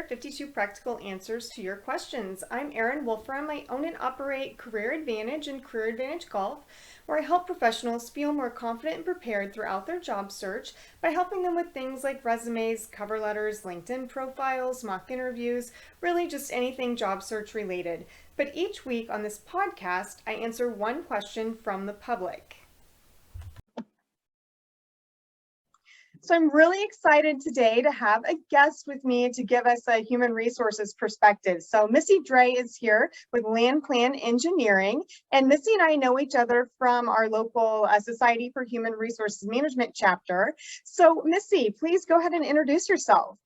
share 52 practical answers to your questions. I'm Erin Wolfram. I own and operate Career Advantage and Career Advantage Golf, where I help professionals feel more confident and prepared throughout their job search by helping them with things like resumes, cover letters, LinkedIn profiles, mock interviews, really just anything job search related. But each week on this podcast, I answer one question from the public. So I'm really excited today to have a guest with me to give us a human resources perspective. So Missy Dre is here with Land Plan Engineering, and Missy and I know each other from our local Society for Human Resources Management chapter. So Missy, please go ahead and introduce yourself.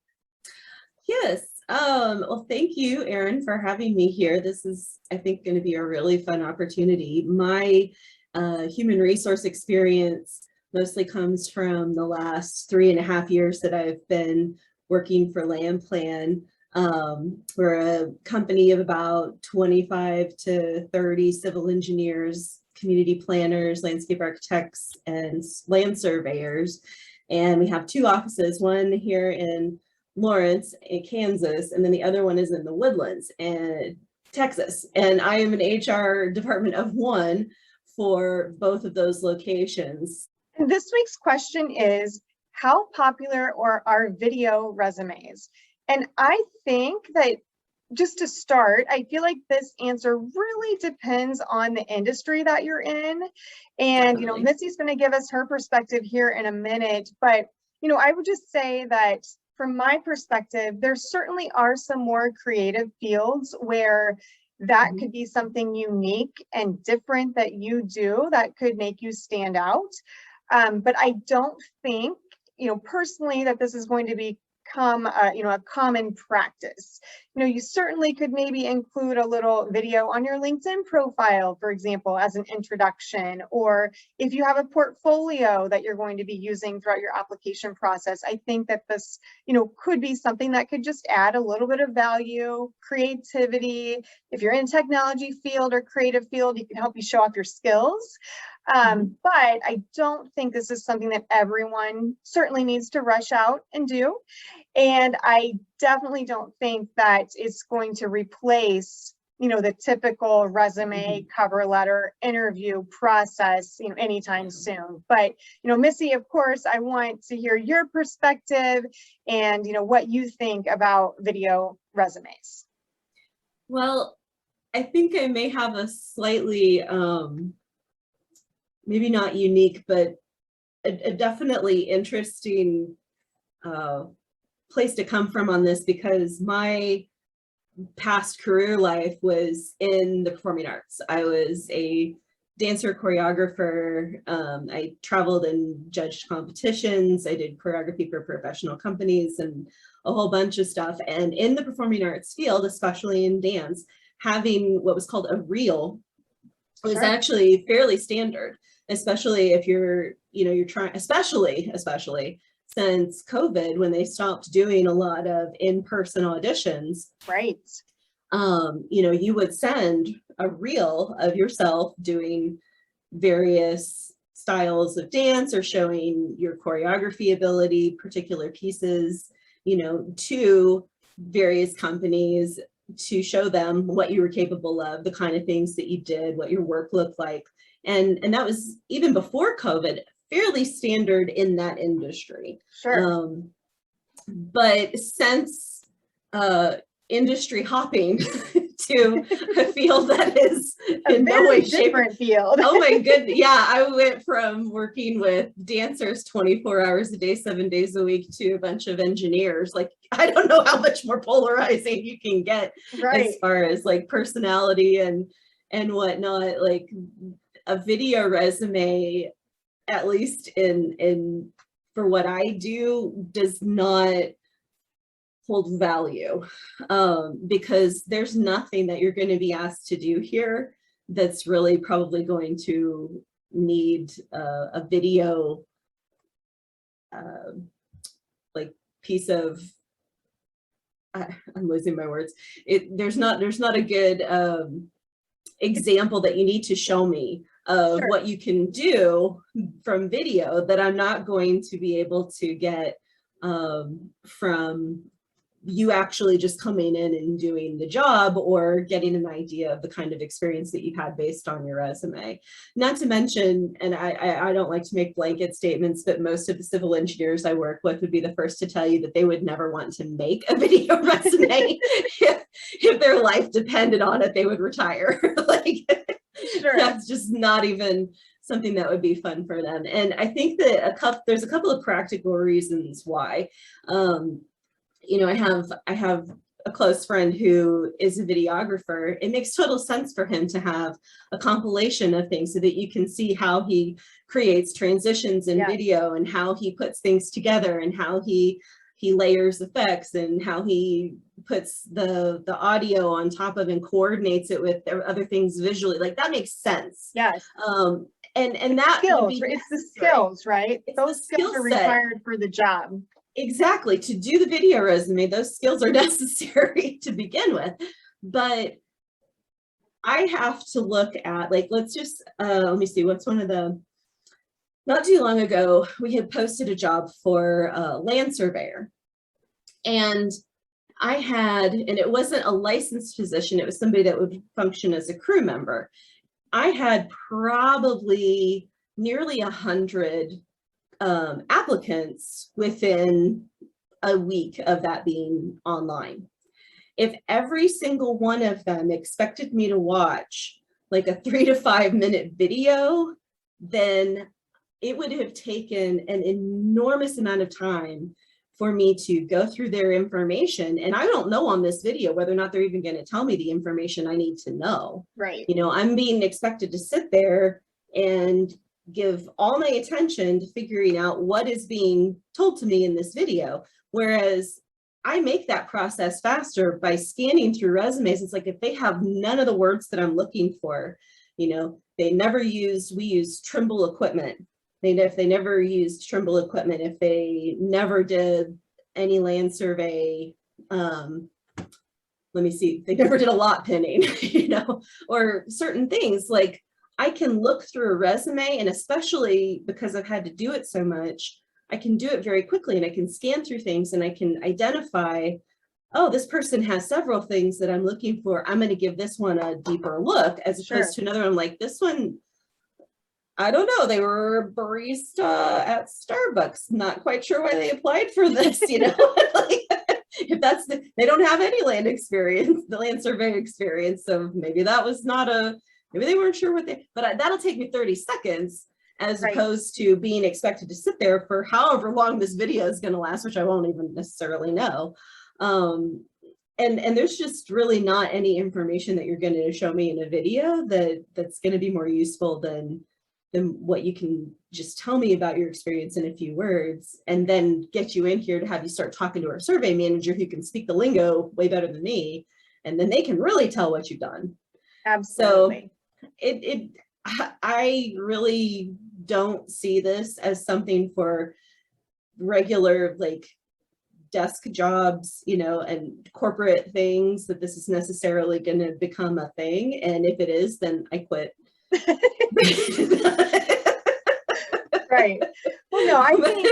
Yes, well, thank you, Erin, for having me here. This is, I think, going to be a really fun opportunity. My human resource experience mostly comes from the last 3.5 years that I've been working for Land Plan. We're a company of about 25 to 30 civil engineers, community planners, landscape architects, and land surveyors. And we have 2 offices, one here in Lawrence, in Kansas, and then the other one is in the Woodlands in Texas. And I am an HR department of 1 for both of those locations. And this week's question is, how popular are video resumes? And I think that just to start, I feel like this answer really depends on the industry that you're in. And, Missy's going to give us her perspective here in a minute. But, I would just say that from my perspective, there certainly are some more creative fields where that could be something unique and different that you do that could make you stand out. But I don't think, personally, that this is going to become, a common practice. You certainly could maybe include a little video on your LinkedIn profile, for example, as an introduction, or if you have a portfolio that you're going to be using throughout your application process. I think that this, could be something that could just add a little bit of value, creativity. If you're in technology field or creative field, it can help you show off your skills. But I don't think this is something that everyone certainly needs to rush out and do. And I definitely don't think that it's going to replace, the typical resume, cover letter, interview process, anytime soon. But, Missy, of course, I want to hear your perspective and, what you think about video resumes. Well, I think I may have a slightly, maybe not unique, but a definitely interesting place to come from on this, because my past career life was in the performing arts. I was a dancer, choreographer. I traveled and judged competitions. I did choreography for professional companies and a whole bunch of stuff. And in the performing arts field, especially in dance, having what was called a reel was actually fairly standard, especially if you're trying, especially since COVID, when they stopped doing a lot of in-person auditions. Right. You would send a reel of yourself doing various styles of dance or showing your choreography ability, particular pieces, to various companies to show them what you were capable of, the kind of things that you did, what your work looked like. And that was even before COVID, fairly standard in that industry. Sure. But since industry hopping to a field that is in no way, shape, different field. Oh my goodness. Yeah, I went from working with dancers 24 hours a day, 7 days a week, to a bunch of engineers. Like, I don't know how much more polarizing you can get as far as like personality and whatnot. Like a video resume, at least in for what I do, does not hold value, because there's nothing that you're going to be asked to do here that's really probably going to need a video like piece of, I'm losing my words. There's not a good example that you need to show me of what you can do from video that I'm not going to be able to get from you actually just coming in and doing the job, or getting an idea of the kind of experience that you've had based on your resume. Not to mention, and I don't like to make blanket statements, but most of the civil engineers I work with would be the first to tell you that they would never want to make a video resume. If their life depended on it, they would retire. Like, Sure. That's just not even something that would be fun for them. And I think that there's a couple of practical reasons why. You know, I have a close friend who is a videographer. It makes total sense for him to have a compilation of things so that you can see how he creates transitions in video, and how he puts things together, and how he layers effects, and how he puts the audio on top of and coordinates it with other things visually. Like, that makes sense. Yes. And that skills, it's the skills, right? It's those skills are required for the job. Exactly. To do the video resume, those skills are necessary to begin with. But I have to look at, like, let's just, let me see, what's one of the, not too long ago, we had posted a job for a land surveyor. And and it wasn't a licensed position, it was somebody that would function as a crew member. I had probably nearly 100 applicants within a week of that being online. If every single one of them expected me to watch like a 3 to 5 minute video, then it would have taken an enormous amount of time for me to go through their information. And I don't know on this video whether or not they're even going to tell me the information I need to know. Right. You know, I'm being expected to sit there and give all my attention to figuring out what is being told to me in this video. Whereas I make that process faster by scanning through resumes. It's like, if they have none of the words that I'm looking for, you know, we use Trimble equipment. If they never used Trimble equipment, if they never did any land survey, let me see, they never did a lot pinning, you know, or certain things, like, I can look through a resume, and especially because I've had to do it so much, I can do it very quickly, and I can scan through things, and I can identify, oh, this person has several things that I'm looking for. I'm going to give this one a deeper look, as opposed to another one, like this one, I don't know, they were a barista at Starbucks, not quite sure why they applied for this, you know. Like, if that's they don't have any land experience, the land survey experience, so maybe that was not maybe they weren't sure but that'll take me 30 seconds, as opposed to being expected to sit there for however long this video is going to last, which I won't even necessarily know. And there's just really not any information that you're going to show me in a video that's going to be more useful than what you can just tell me about your experience in a few words, and then get you in here to have you start talking to our survey manager, who can speak the lingo way better than me, and then they can really tell what you've done. Absolutely. So I really don't see this as something for regular, like, desk jobs, you know, and corporate things, that this is necessarily going to become a thing. And if it is, then I quit. Right. Well, no, I think,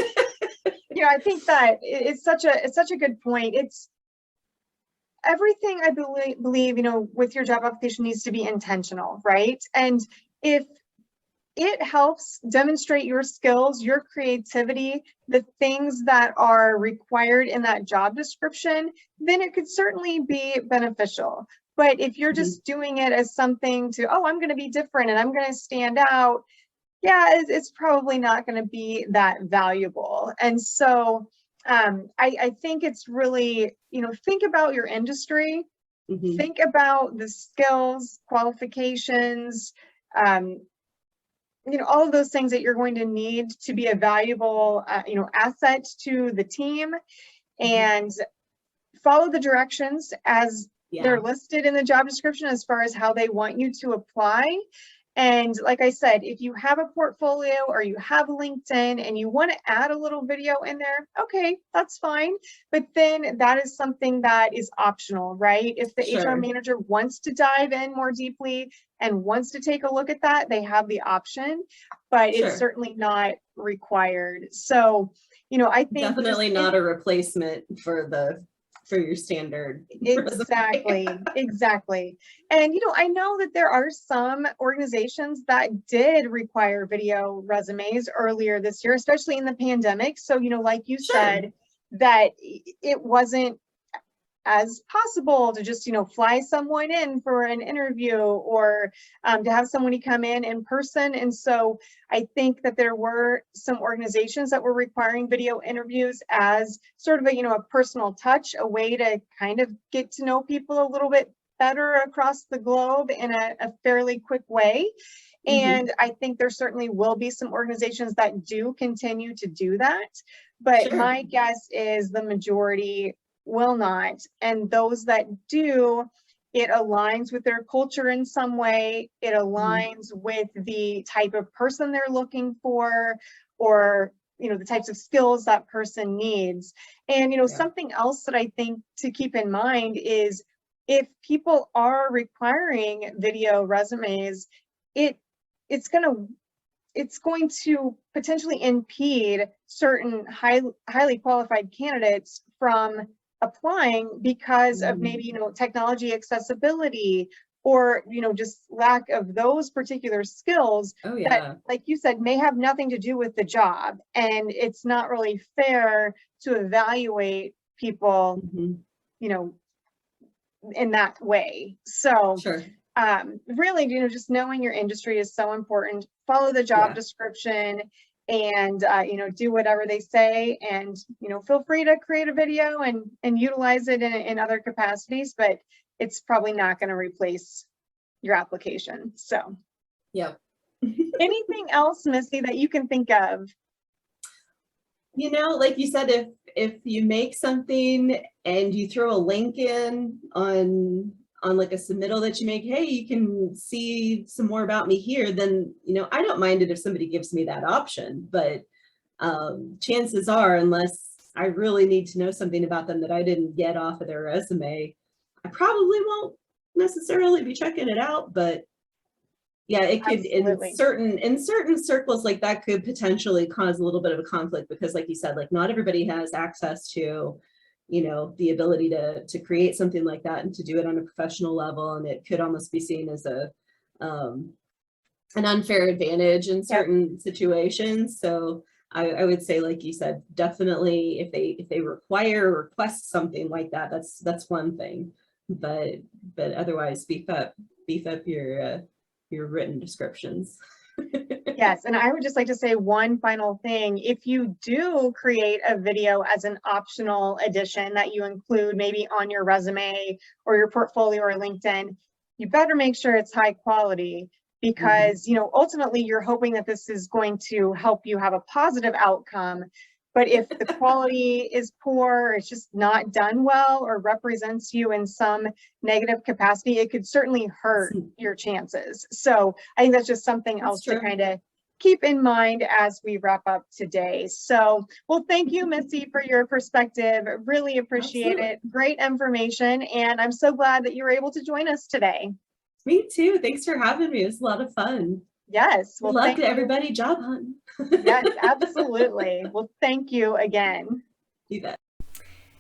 you know, I think that it's such a good point. It's everything, I believe, you know, with your job application needs to be intentional, right? And if it helps demonstrate your skills, your creativity, the things that are required in that job description, then it could certainly be beneficial. But if you're just doing it as something to, oh, I'm going to be different and I'm going to stand out, yeah, it's probably not going to be that valuable. And so I think it's really, you know, think about your industry, think about the skills, qualifications, you know, all of those things that you're going to need to be a valuable, you know, asset to the team, and follow the directions as they're listed in the job description as far as how they want you to apply. And like I said, if you have a portfolio or you have LinkedIn and you want to add a little video in there, okay, that's fine. But then that is something that is optional, right? If the HR manager wants to dive in more deeply and wants to take a look at that, they have the option, but it's certainly not required. So, you know, I think definitely not a replacement for the for your standard resume. Exactly. And, I know that there are some organizations that did require video resumes earlier this year, especially in the pandemic. So, like you Sure. said, that it wasn't as possible to just, fly someone in for an interview or to have somebody come in person. And so I think that there were some organizations that were requiring video interviews as sort of a personal touch, a way to kind of get to know people a little bit better across the globe in a fairly quick way. And I think there certainly will be some organizations that do continue to do that. But Sure. my guess is the majority will not. And those that do, it aligns with their culture in some way. It aligns with the type of person they're looking for, or the types of skills that person needs. And something else that I think to keep in mind is if people are requiring video resumes, it's going to potentially impede certain highly qualified candidates from applying because of maybe technology accessibility or just lack of those particular skills that, like you said, may have nothing to do with the job. And it's not really fair to evaluate people in that way. So Sure. Really, just knowing your industry is so important. Follow the job description and, do whatever they say, and, feel free to create a video and utilize it in other capacities, but it's probably not going to replace your application. So, anything else, Missy, that you can think of? Like you said, if you make something and you throw a link in on like a submittal that you make, hey, you can see some more about me here, then, I don't mind it if somebody gives me that option, but chances are, unless I really need to know something about them that I didn't get off of their resume, I probably won't necessarily be checking it out. But yeah, it could, in certain circles, like that could potentially cause a little bit of a conflict, because like you said, like not everybody has access to the ability to create something like that and to do it on a professional level, and it could almost be seen as an unfair advantage in certain situations. So I would say, like you said, definitely if they request something like that, that's one thing, but otherwise beef up your written descriptions. Yes, and I would just like to say one final thing. If you do create a video as an optional addition that you include maybe on your resume or your portfolio or LinkedIn, you better make sure it's high quality, because ultimately you're hoping that this is going to help you have a positive outcome. But if the quality is poor, it's just not done well, or represents you in some negative capacity, it could certainly hurt your chances. So I think that's just something else to kind of keep in mind as we wrap up today. So, well, thank you, Missy, for your perspective. Really appreciate it. Great information. And I'm so glad that you were able to join us today. Me too. Thanks for having me. It was a lot of fun. Yes. Well, good luck to everybody job hunting. Yes, absolutely. Well, thank you again. You bet.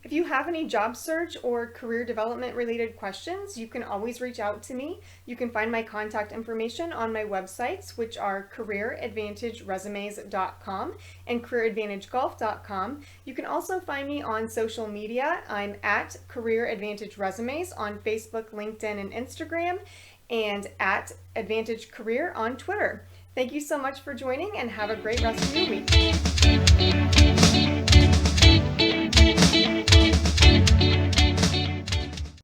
If you have any job search or career development related questions, you can always reach out to me. You can find my contact information on my websites, which are careeradvantageresumes.com and careeradvantagegolf.com. You can also find me on social media. I'm at Career Advantage Resumes on Facebook, LinkedIn, and Instagram, and at Advantage Career on Twitter. Thank you so much for joining, and have a great rest of your week.